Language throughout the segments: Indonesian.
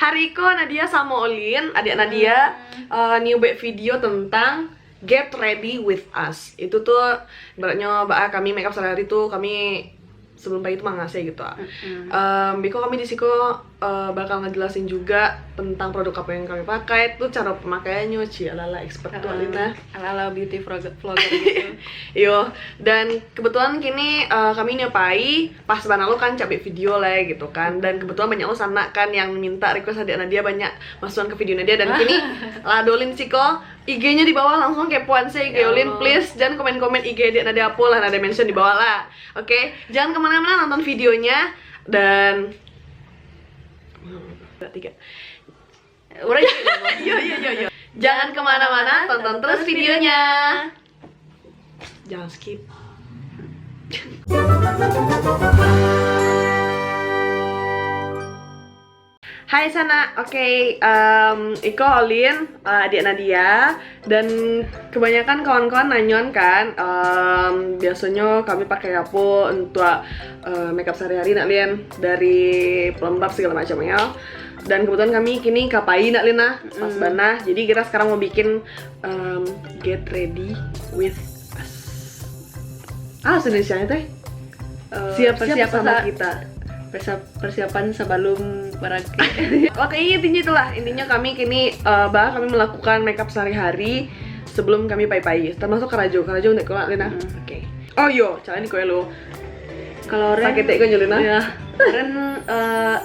hari ko Nadia sama Olin, adik Nadia new back video tentang Get Ready With Us. Itu tuh ibaratnya kami makeup sehari-hari tuh kami sebelum pagi itu mengasih gitu. Biko kami di siko bakal ngejelasin juga tentang produk apa yang kami pakai, tuh cara pemakaiannya, ala-ala expert tuh Alina, ala-ala beauty vlogger gitu. Yo, dan kebetulan kini kami nyopai pas bana lo kan cabik video lah gitu kan, dan kebetulan banyak lo sana kan yang minta request adik Nadia banyak masukan ke video Nadia, dan kini ladolin siko IG-nya di bawah, langsung kepoan sih Olin, please jangan komen-komen IG adik Nadia apa lah, Nadia mention di bawah lah. Oke, jangan kemana-mana, nonton videonya. Dan tiga udah yo. Jangan kemana-mana, tonton terus videonya, jangan skip. Hai sana, oke, Iko, Olin, adik Nadia, dan kebanyakan kawan-kawan nanyon kan, biasanya kami pakai apa untuk makeup sehari-hari nak Lin, dari pelembab segala macam ya. Dan kebetulan kami kini kapai nak Lina, pas bana, jadi kita sekarang mau bikin Get Ready With Us. Indonesia teh siap-siap sama kita. Persiapan sebelum pergi. Oke, intinya itulah, intinya kami kini kami melakukan makeup sehari-hari sebelum kami pai-pai, termasuk karajo untuk keluar Lina. Oke. Oh yo, caranya di lo. Kalau orang sakit kok Lina. Ya. Keren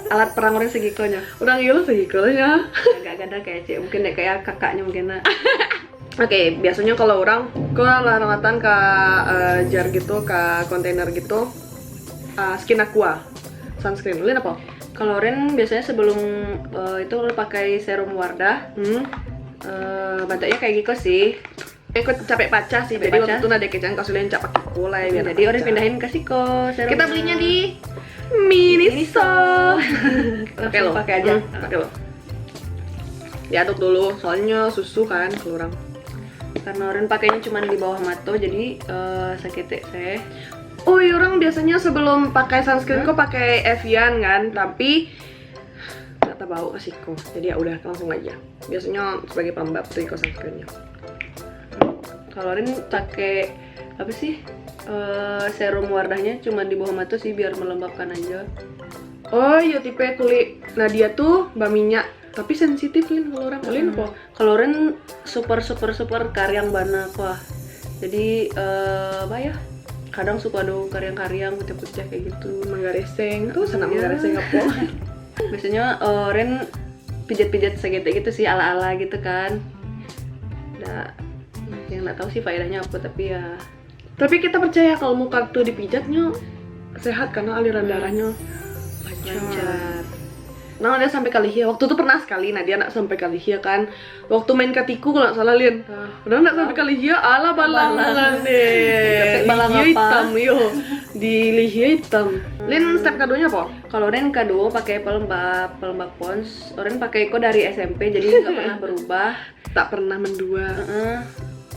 alat perang orang segikonya. Orang iya lo segikonya. Agak ganda kayak cek, mungkin kayak kakaknya mungkin. Oke, biasanya kalau orang lawatan ke jar gitu, ke kontainer gitu, Skin Aqua sunscreen. Lin apa? Kalau Ren biasanya sebelum itu pakai serum Wardah. Bentuknya kayak gitu sih. Ikut capek pacar sih, jadi waktu itu ada kecang kasulian cap pakai cola ya. Jadi orang pindahin ke Siko serum. Kita belinya di Miniso. Oke lo, pakai aja. Pakai lo. Diaduk dulu, soalnya susu kan keluar. Karena orang pakainya cuma di bawah mata, jadi sakit teh. Oh iya, orang biasanya sebelum pakai sunscreen kok pakai Evian kan, tapi nggak tahu bau kasihku, jadi ya udah langsung aja. Biasanya sebagai pelembab tuh ikut sunscreennya. Kalau Rin pakai apa sih serum Wardahnya cuma di bawah mata sih biar melembabkan aja. Oh iya, tipe kulit Nadia tuh minyak, tapi sensitif Lin kalau orang. Lin apa? Kalau Rin super karyang bana wah. Jadi ya kadang suka ada karyang-karyang putih-putih kayak gitu, menggareseng tuh senang menggareseng apa. Biasanya Ren pijat-pijat segede gitu sih, ala-ala gitu kan. Nah, yang nggak tahu sih faedahnya apa, tapi ya. Tapi kita percaya kalau muka tuh dipijatnya sehat karena aliran darahnya lancar. Nah, dia sampai kalihia. Waktu itu pernah sekali, Nadia nak sampai kalihia kan. Waktu main katiku kalau nggak salah Lin. Udah nak sampai kalihia, ala balangan deh. Lihia hitam yo. Di lihia hitam. Lin step kadonya apa? Kalau Ren kado pakai pelembab pons. Ren pakai kok dari SMP, jadi nggak pernah berubah. Tak pernah mendua.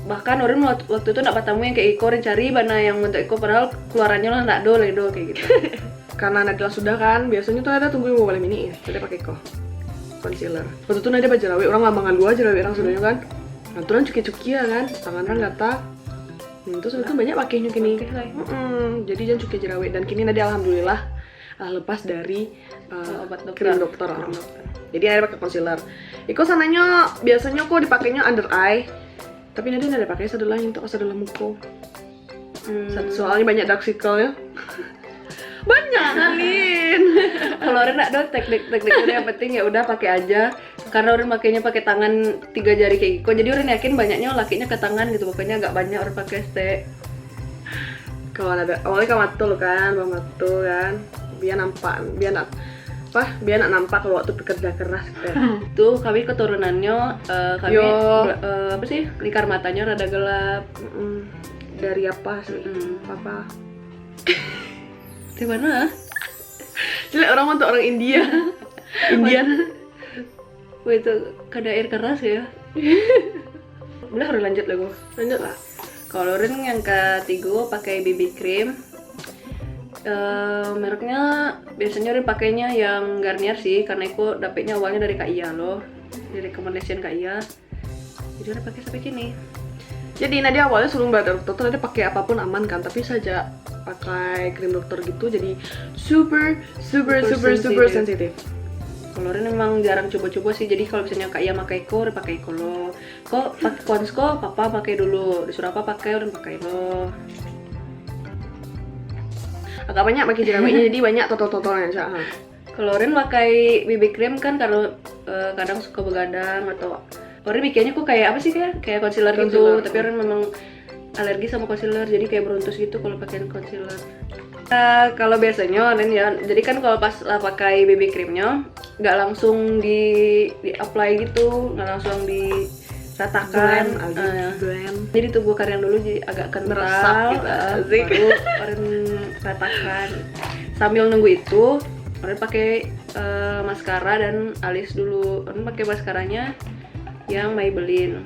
Bahkan Ren waktu itu nak ketemu yang kayak Iko, Ren cari mana yang untuk Iko, padahal keluarannya lah nggak ledo kayak gitu. Karena Nadia sudah kan, biasanya tuh ada tungguin mau balik mini, jadi pakai kok concealer. Waktu itu Nadia bajarawi, orang lambangan dua jarawi orang sudahnya kan. Nah, tuh cuki-cuki ya kan, tangan orang gata. Terus itu banyak pakainya kini. Jadi jangan cuki jarawi, dan kini Nadia alhamdulillah lepas dari obat krim dokter. Jadi Nadia pakai concealer. Iko sananya biasanya kok dipakainya under eye, tapi Nadia pakai sebelah untuk sebelah muka. Soalnya banyak dark circle ya. Banyak Lin. Kalau orang nggak ada tekniknya, yang penting ya udah pakai aja. Karena orang pakainya pakai tangan 3 jari kayak gitu, jadi orang yakin banyaknya lakinya ke tangan gitu, makanya agak banyak orang pakai stick. Kalau ada awalnya kamatul kan, bamatul kan, biar nak nampak kalau waktu bekerja keras kan. Tuh kami keturunannya kami apa sih, lingkar matanya rada gelap. Dari apa sih? Apa? Di mana? Jelek orang untuk orang India. Indian. Wah, itu kada air keras ya. Udah harus lanjut lah. Kalau Ren yang ketiga pakai BB cream. Mereknya biasanya orang pakainya yang Garnier sih, karena aku dapetnya awalnya dari Kak Iya loh, dari recommendation Kak Iya. Jadi orang pakai sampai kini. Jadi Nadia awalnya sebelum bayar dokter Nadia pakai apapun aman kan, tapi saja pakai krim dokter gitu jadi super sensitif. Kalau orang emang jarang coba-coba sih, jadi kalau misalnya Kak Iya pakai ko, orang pakai ko lo. Kok pakai Konsko, papa pakai dulu, disuruh apa pakai, orang pakai lo. Agak banyak pakai jerawatnya jadi banyak totol-totolnya aja. Kalau orang pakai BB cream kan kalau kadang suka begadang atau orang bikinnya kok kayak apa sih, kayak concealer gitu, tapi orang memang alergi sama concealer jadi kayak beruntus gitu kalau pakai concealer. Kalau biasanya Nen ya, jadi kan kalau pas lah pakai BB creamnya nggak langsung di apply gitu, nggak langsung diratakan, blend. jadi tunggu kering dulu jadi agak kental, Meresap gitu, asik. baru orang ratakan. Sambil nunggu itu orang pakai maskara dan alis dulu. Orang pakai maskaranya yang Maybelline.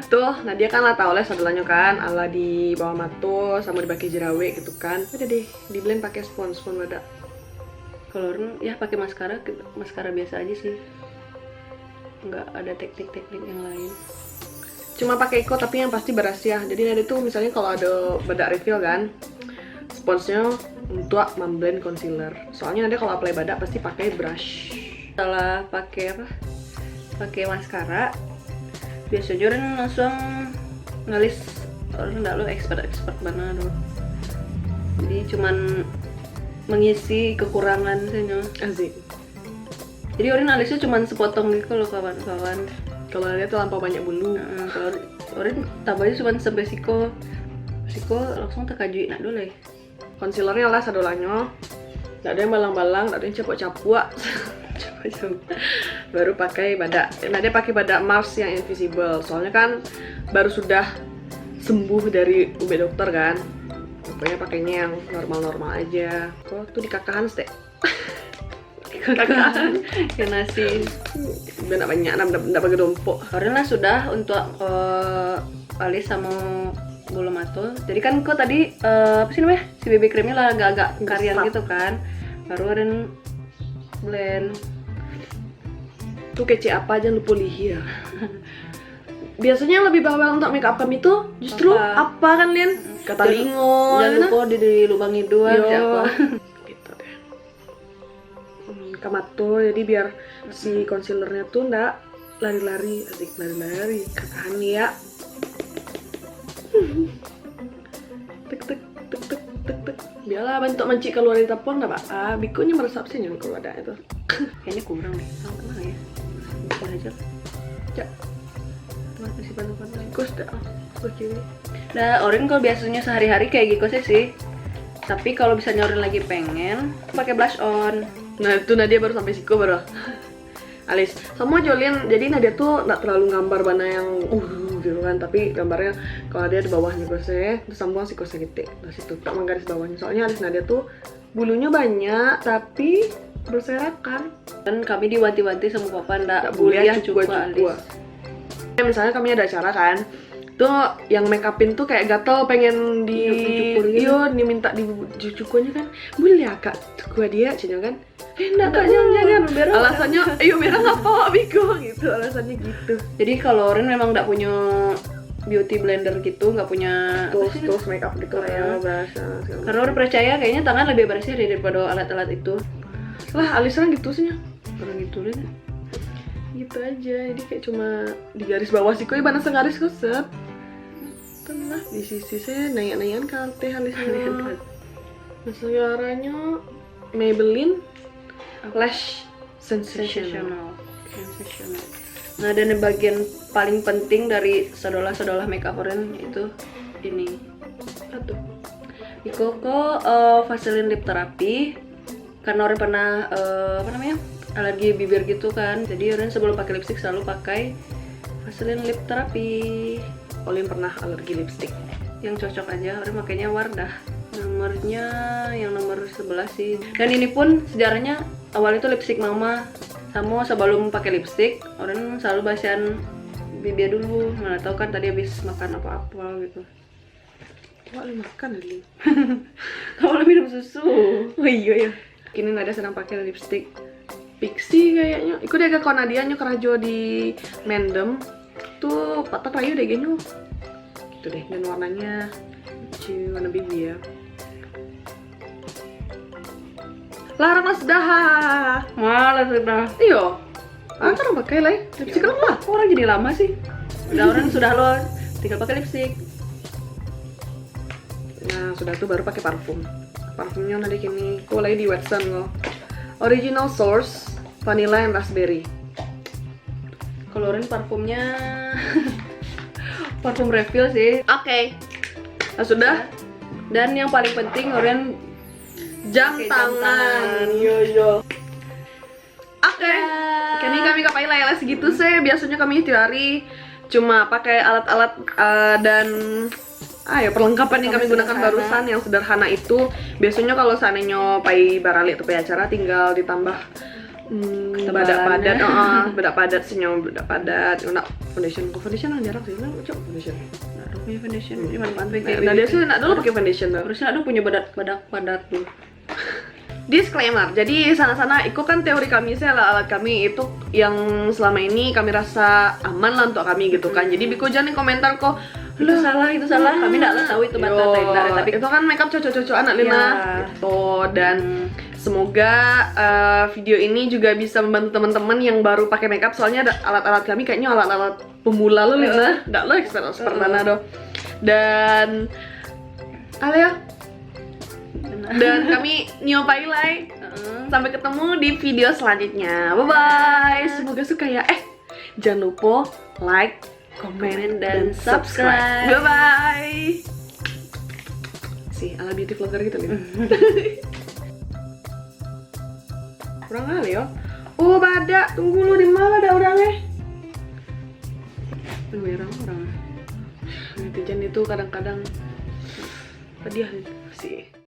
Tuh, Nadia kan lah tau lah sadulanya kan, ala di bawah mata sama di baki jerawat gitu kan. Udah deh, di blend pakai spons ada. Kalau orang ya pakai maskara biasa aja sih, nggak ada teknik-teknik yang lain. Cuma pakai Iko tapi yang pasti berhasil. Jadi Nadia tuh misalnya kalau ada bedak refill kan, sponsnya untuk memblend concealer. Soalnya Nadia kalau apply bedak pasti pakai brush. Setelah pakai pakai maskara, biasanya orang langsung ngalis. Orang nggak lo expert mana tuh, jadi cuman mengisi kekurangan saja. Asik. Jadi orang alisnya cuman sepotong gitu loh kawan-kawan. Kalau Nadia tuh lampau banyak bulu. Kalau orang tambahnya cuman sampai siko langsung terkajui nak dulu ya. Concealernya lah sadolanya. Nggak ada yang balang-balang, nggak ada yang capuk-capuk. Baru pakai badak. Nadia pakai badak Mars yang invisible. Soalnya kan baru sudah sembuh dari UB dokter kan. Pokoknya pakainya yang normal-normal aja. Kok tuh di kakahan stek. Kakahan Ya nasi. Udah nggak banyak, nggak pakai dompok. Karena sudah untuk alis sama bulu mata. Jadi kan kok tadi apa sih namanya, si BB creamnya lah agak-agak karian gitu kan. Baru orang blend. Tuh kece apa aja lupa lihir. Biasanya yang lebih bawel untuk make up kami tuh justru apa kan Lin? Kata lingo. Jangan lupa di lubang hidung siapa. Gitu deh. Kamato jadi biar si concealernya tuh ndak lari-lari, asik lari-lari. Katahan ya. Tek tek tek tek tek tek. Biarlah bentuk mencik keluar dari tapon dah pak. Bikunya meresap sih yang kalau ada itu. Kayaknya kurang deh. Sama kemana ya? Bisa aja. Cak. Tuh kasih bantu-bantu. Kus dah. Begini. Nah, orang kalau biasanya sehari-hari kayak gitu sih. Tapi kalau misalnya orang lagi pengen pakai blush on. Nah itu Nadia baru sampai siku baru. Alis. Sama Jolin. Jadi Nadia tuh nggak terlalu gambar mana yang gitu kan. Tapi gambarnya kalau dia di bawahnya kosnya, terus sambung si kosnya gitu. Nah situ tak menggaris bawahnya. Soalnya alis Nadia tuh bulunya banyak tapi berserakan. Dan kami diwanti-wanti sama papa ndak boleh boleh cukup alis. Misalnya kami ada acara kan, tuh yang make upin tuh kayak gatel pengen Dicukur gitu. iyo diminta dicukurnya kan, boleh ya kak gua dia cina kan, enggak kak jangan alasannya ayo merah apa bigo gitu, alasannya gitu. Jadi kalau orang memang nggak punya beauty blender gitu, nggak punya tools make up gitu lah ya bahasa. Karena orang percaya kayaknya tangan lebih bersih daripada alat-alat itu. Lah alisan gitu sih Orang gitu deh. gitu aja, jadi kayak cuma di garis bawah sih kok ibarat segaris kok set tenah di sisi saya naik-naikan kalte alisnya. Mascaranya Maybelline Lash Sensational. Nah, dan bagian paling penting dari sedolah-sedolah makeup orang itu ini. Aduh. Iko Vaseline lip therapy. Karena orang pernah alergi bibir gitu kan, jadi orang sebelum pakai lipstick selalu pakai Vaseline lip therapy. Olin pernah alergi lipstick yang cocok aja, orang makainya Wardah, nomornya yang nomor 11 sih. Dan ini pun sejarahnya awal itu lipstick mama, sama sebelum pakai lipstick orang selalu basian bibir dulu, nggak tahu kan tadi habis makan apa-apa gitu. Wah, lu makan Lin. Kamu lebih minum susu. Oh iya ya. Kini Nadia sedang pakai lipstick Pixie kayaknya. Iku dia ke Nadia nyo kerajo di Mendem. Tuh patah rayu deh genyo. Gitu deh, dan warnanya lucu, warna bibi ya. Larang lah sudah. Malah sudah. Iyo. Ah, kan pakai lah. Lipstick apa? Kok orang jadi lama sih? Udah orang sudah loh, tinggal pakai lipstick. Nah, sudah tuh baru pakai parfum. Parfumnya nanti kini kok lagi di Watson kok. Original source vanilla and raspberry. Kalau orang parfumnya parfum refill sih. Oke. Nah, sudah. Dan yang paling penting orang Jam pakai tangan. Yo yo. Oke. Ya. Kini kami kapai lah segitu sih. Biasanya kami tiap hari cuma pakai alat-alat dan ya perlengkapan yang kami gunakan Sederhana. barusan yang sederhana itu. Biasanya kalau seandainya pai barali atau pai acara tinggal ditambah badak padat, badak padat senyum, badak padat. Nak foundation yang jarang sih, nak coba foundation. Nah, aku punya foundation ini manfaatnya Nah, nah dia sih nak dulu pakai foundation tuh. harusnya aku punya badak padat tuh. Disclaimer, jadi sana-sana itu kan teori kami sih alat kami itu yang selama ini kami rasa aman lah untuk kami gitu kan. Jadi Biko jangan komentar kok Itu salah. Kami tidak tahu itu bata tapi itu kan makeup cocok-cocok anak Lina Ya. gitu. Dan semoga video ini juga bisa membantu teman-teman yang baru pakai makeup, soalnya ada alat-alat kami kayaknya alat-alat pemula lo Lina, nggak lo expert mana do. Dan ya. Dan kami nyobain lah. Sampai ketemu di video selanjutnya. Bye bye. Semoga suka ya. Jangan lupa like, komen, dan subscribe. Bye bye. Si ala beauty vlogger gitu nih. Kurang kali ya. Oh badak, tunggu lu di mana ada orangnya? Tunggu ya orang. Netizen itu kadang-kadang pedih sih.